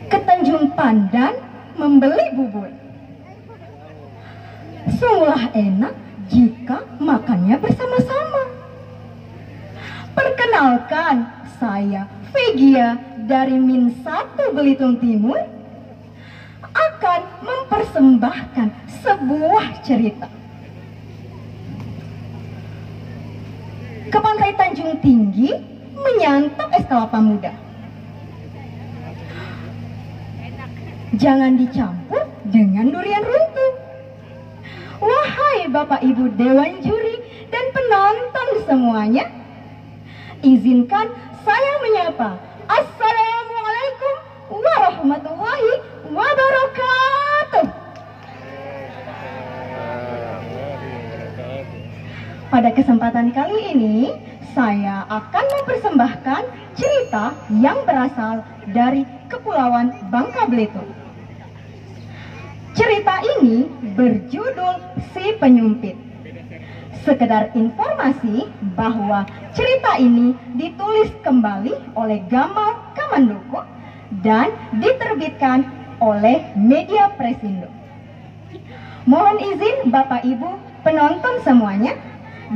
ke Tanjung Pandan membeli bubur. Sungguhlah enak jika makannya bersama-sama. Perkenalkan, saya Vegia dari Min 1 Belitung Timur akan mempersembahkan sebuah cerita. Ke pantai Tanjung Tinggi menyantap es kelapa muda. Jangan dicampur dengan durian runtuh. Wahai Bapak Ibu Dewan Juri dan penonton semuanya, izinkan saya menyapa. Assalamualaikum warahmatullahi wabarakatuh. Pada kesempatan kali ini, saya akan mempersembahkan cerita yang berasal dari Kepulauan Bangka Belitung. Cerita ini berjudul Si Penyumpit. Sekedar informasi bahwa cerita ini ditulis kembali oleh Gamal Kamandoko dan diterbitkan oleh Media Presindo. Mohon izin Bapak Ibu penonton semuanya,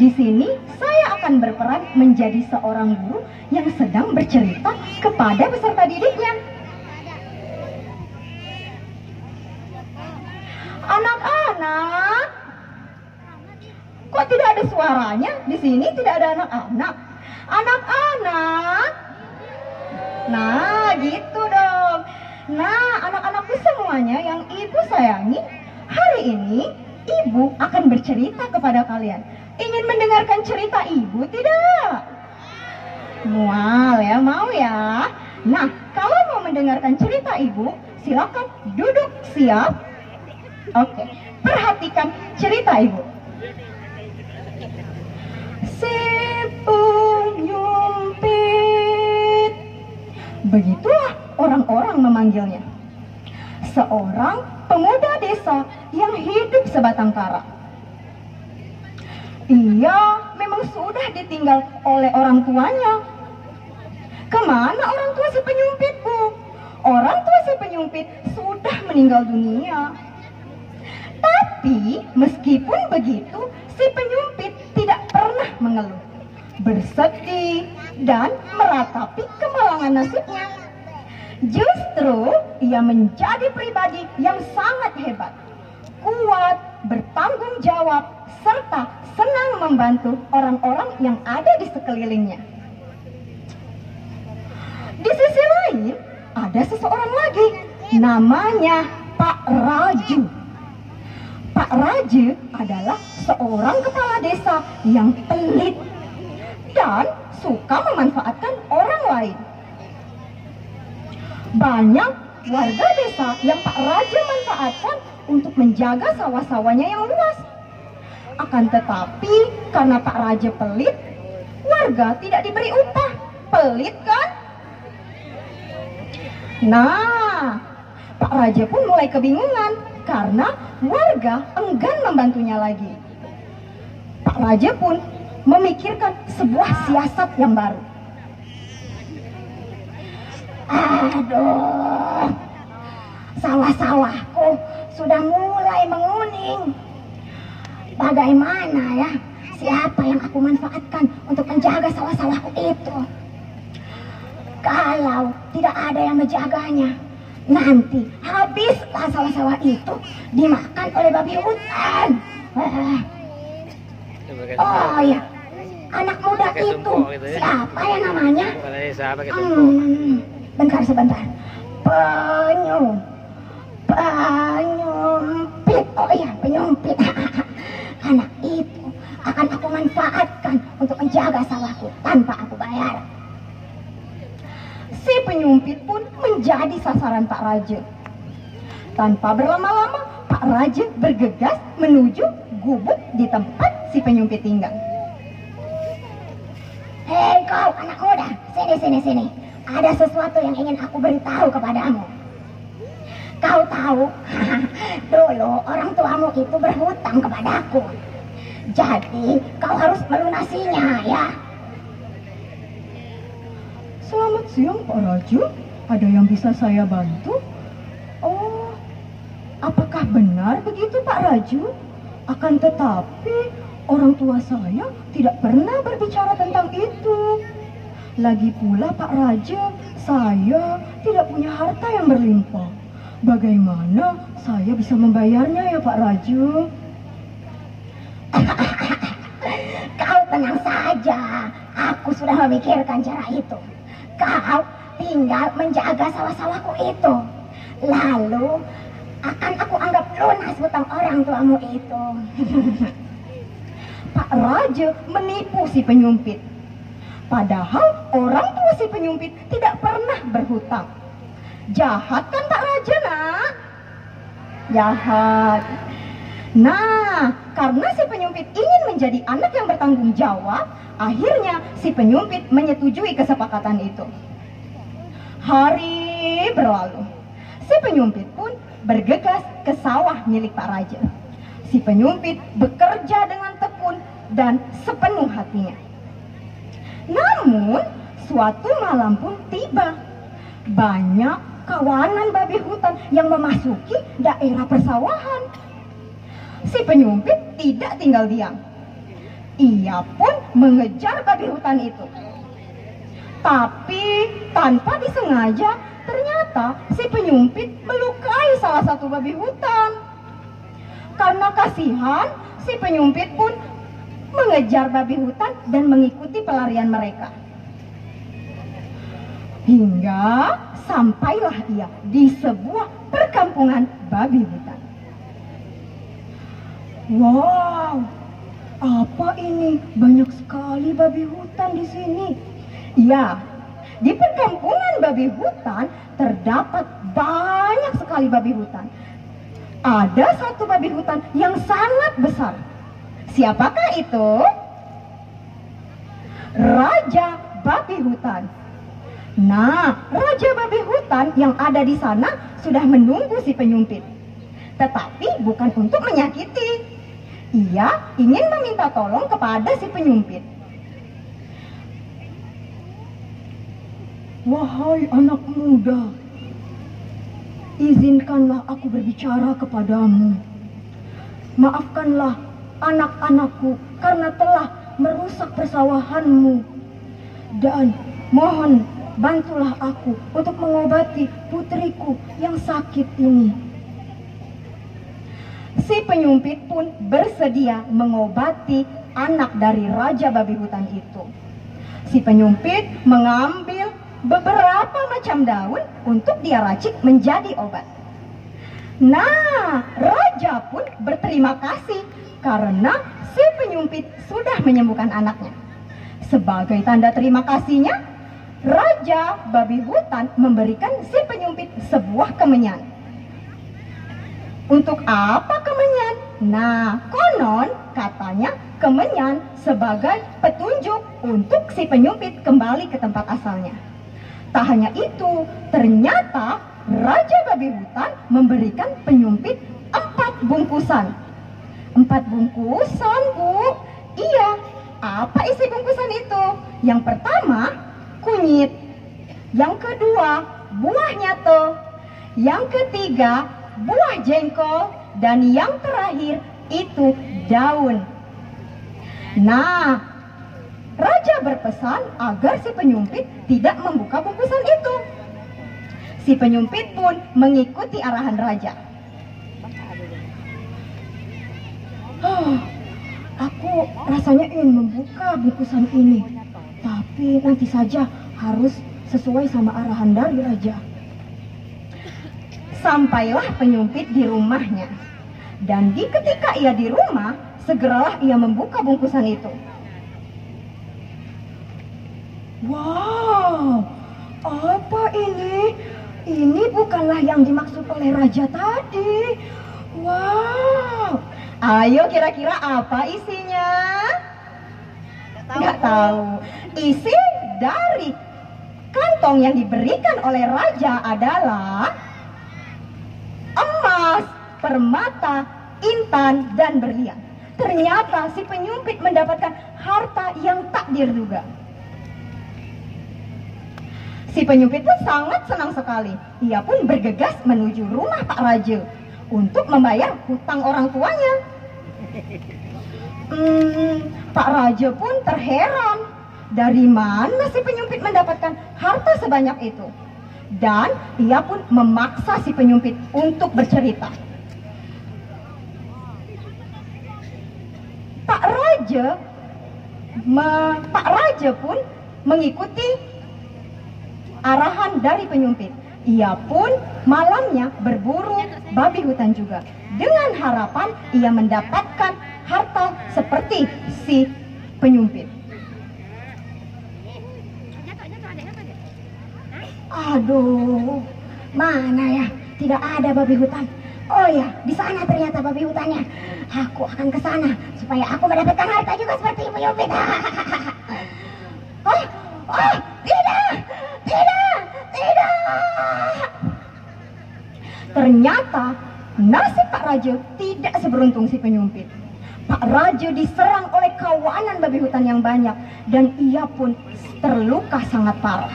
di sini saya akan berperan menjadi seorang guru yang sedang bercerita kepada peserta didiknya. Anak-anak, kok tidak ada suaranya? Di sini tidak ada anak-anak. Anak-anak. Nah, gitu dong. Nah, anak-anakku semuanya yang ibu sayangi, hari ini ibu akan bercerita kepada kalian. Ingin mendengarkan cerita ibu tidak? Mual ya, mau ya? Nah, kalau mau mendengarkan cerita ibu, silakan duduk siap. Oke, perhatikan cerita ibu. Si Penyumpit. Begitulah orang-orang memanggilnya. Seorang pemuda desa yang hidup sebatang kara. Ia memang sudah ditinggal oleh orang tuanya. Kemana orang tua si penyumpit, Bu? Orang tua si penyumpit sudah meninggal dunia. Tapi meskipun begitu, si penyumpit tidak pernah mengeluh, bersedih, dan meratapi kemalangan nasibnya. Justru ia menjadi pribadi yang sangat hebat, kuat, bertanggung jawab, serta senang membantu orang-orang yang ada di sekelilingnya. Di sisi lain, ada seseorang lagi, namanya Pak Raju. Pak Raju adalah seorang kepala desa yang pelit dan suka memanfaatkan orang lain. Banyak warga desa yang Pak Raju manfaatkan untuk menjaga sawah-sawahnya yang luas. Akan tetapi karena Pak Raja pelit, warga tidak diberi upah. Pelit kan? Nah, Pak Raja pun mulai kebingungan karena warga enggan membantunya lagi. Pak Raja pun memikirkan sebuah siasat yang baru. Aduh, sawah-sawahku sudah mulai menguning. Bagaimana ya? Siapa yang aku manfaatkan untuk menjaga sawah-sawahku itu? Kalau tidak ada yang menjaganya, nanti habislah sawah-sawah itu dimakan oleh babi hutan. Oh ya, anak muda itu siapa ya namanya? Bentar sebentar. Penyumpit. Oh iya, penyumpit. Anak itu akan aku manfaatkan untuk menjaga sawahku tanpa aku bayar. Si penyumpit pun menjadi sasaran Pak Raja. Tanpa berlama-lama, Pak Raja bergegas menuju gubuk di tempat si penyumpit tinggal. Hei kau anak muda, sini. Ada sesuatu yang ingin aku beritahu kepadamu. Kau tahu, dulu orang tuamu itu berhutang kepadaku. Jadi kau harus melunasinya ya. Selamat siang Pak Raju. Ada yang bisa saya bantu? Oh, apakah benar begitu Pak Raju? Akan tetapi orang tua saya tidak pernah berbicara tentang itu. Lagi pula Pak Raja, saya tidak punya harta yang berlimpah. Bagaimana saya bisa membayarnya ya Pak Raju? Kau tenang saja, aku sudah memikirkan cara itu. Kau tinggal menjaga sawah-sawahku itu. Lalu akan aku anggap lunas hutang orang tuamu itu. Pak Raja menipu si penyumpit. Padahal orang tua si penyumpit tidak pernah berhutang. Jahat kan Pak Raja, nak? Jahat. Nah, karena si penyumpit ingin menjadi anak yang bertanggung jawab, akhirnya si penyumpit menyetujui kesepakatan itu. Hari berlalu. Si penyumpit pun bergegas ke sawah milik Pak Raja. Si penyumpit bekerja dengan tekun dan sepenuh hatinya. Namun, suatu malam pun tiba. Banyak kawanan babi hutan yang memasuki daerah persawahan. Si penyumpit tidak tinggal diam. Ia pun mengejar babi hutan itu. Tapi tanpa disengaja, ternyata si penyumpit melukai salah satu babi hutan. Karena kasihan, si penyumpit pun mengejar babi hutan dan mengikuti pelarian mereka. Hingga sampailah ia di sebuah perkampungan babi hutan. Wow, apa ini? Banyak sekali babi hutan di sini. Ya, di perkampungan babi hutan terdapat banyak sekali babi hutan. Ada satu babi hutan yang sangat besar. Siapakah itu? Raja babi hutan. Nah, raja babi hutan yang ada di sana sudah menunggu si penyumpit. Tetapi bukan untuk menyakiti. Ia ingin meminta tolong kepada si penyumpit. Wahai anak muda, izinkanlah aku berbicara kepadamu. Maafkanlah anak-anakku karena telah merusak persawahanmu. Dan mohon bantulah aku untuk mengobati putriku yang sakit ini. Si penyumpit pun bersedia mengobati anak dari raja babi hutan itu. Si penyumpit mengambil beberapa macam daun untuk dia racik menjadi obat. Nah, raja pun berterima kasih karena si penyumpit sudah menyembuhkan anaknya. Sebagai tanda terima kasihnya, raja babi hutan memberikan si penyumpit sebuah kemenyan. Untuk apa kemenyan? Nah, konon katanya kemenyan sebagai petunjuk untuk si penyumpit kembali ke tempat asalnya. Tak hanya itu, ternyata raja babi hutan memberikan penyumpit 4 bungkusan. 4 bungkusan, Bu? Iya. Apa isi bungkusan itu? Yang pertama, kunyit. Yang kedua, buah nyato. Yang ketiga, buah jengkol. Dan yang terakhir, itu daun. Nah, raja berpesan agar si penyumpit tidak membuka bungkusan itu. Si penyumpit pun mengikuti arahan raja. Aku rasanya ingin membuka bungkusan ini, tapi nanti saja harus sesuai sama arahan dari raja. Sampailah penyumpit di rumahnya, dan ketika ia di rumah, segeralah ia membuka bungkusan itu. Wow, apa ini? Ini bukanlah yang dimaksud oleh raja tadi. Wow, ayo kira-kira apa isinya? Nggak tahu. Isi dari kantong yang diberikan oleh raja adalah emas, permata, intan, dan berlian. Ternyata si penyumpit mendapatkan harta yang tak diduga. Si penyumpit pun sangat senang sekali. Ia pun bergegas menuju rumah Pak Raja untuk membayar hutang orang tuanya. Pak Raja pun terheran. Dari mana si penyumpit mendapatkan harta sebanyak itu? Dan ia pun memaksa si penyumpit untuk bercerita. Pak Raja pun mengikuti arahan dari penyumpit. Ia pun malamnya berburu babi hutan juga, dengan harapan ia mendapatkan harta seperti si penyumpit. Aduh, mana ya? Tidak ada babi hutan. Oh ya, di sana ternyata babi hutannya. Aku akan ke sana supaya aku mendapatkan harta juga seperti penyumpit. Tidak. Ternyata nasib Pak Raja tidak seberuntung si penyumpit. Pak Raja diserang oleh kawanan babi hutan yang banyak dan ia pun terluka sangat parah.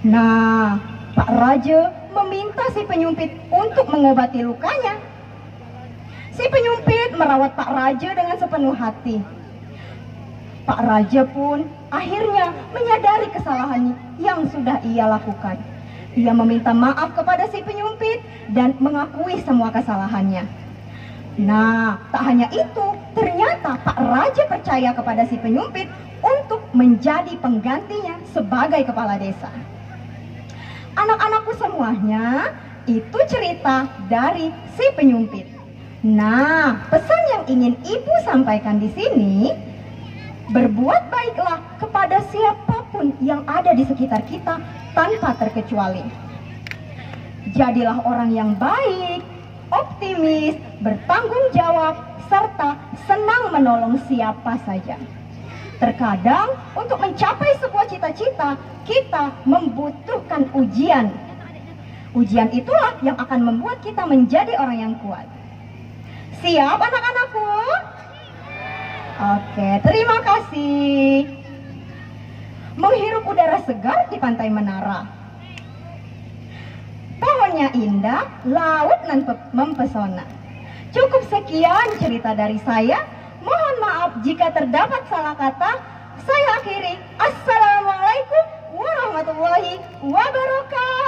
Nah, Pak Raja meminta si penyumpit untuk mengobati lukanya. Si penyumpit merawat Pak Raja dengan sepenuh hati. Pak Raja pun akhirnya menyadari kesalahan yang sudah ia lakukan. Ia meminta maaf kepada si penyumpit dan mengakui semua kesalahannya. Nah, tak hanya itu, ternyata Pak Raja percaya kepada si penyumpit untuk menjadi penggantinya sebagai kepala desa. Anak-anakku semuanya, itu cerita dari si penyumpit. Nah, pesan yang ingin ibu sampaikan di sini, berbuat baiklah kepada siapapun yang ada di sekitar kita tanpa terkecuali. Jadilah orang yang baik, optimis, bertanggung jawab, serta senang menolong siapa saja. Terkadang untuk mencapai sebuah cita-cita, kita membutuhkan ujian. Ujian itulah yang akan membuat kita menjadi orang yang kuat. Siap anak-anakku? Oke, terima kasih. Menghirup udara segar di pantai Menara. Pohonnya indah, laut nan mempesona. Cukup sekian cerita dari saya. Mohon maaf jika terdapat salah kata. Saya akhiri. Assalamualaikum warahmatullahi wabarakatuh.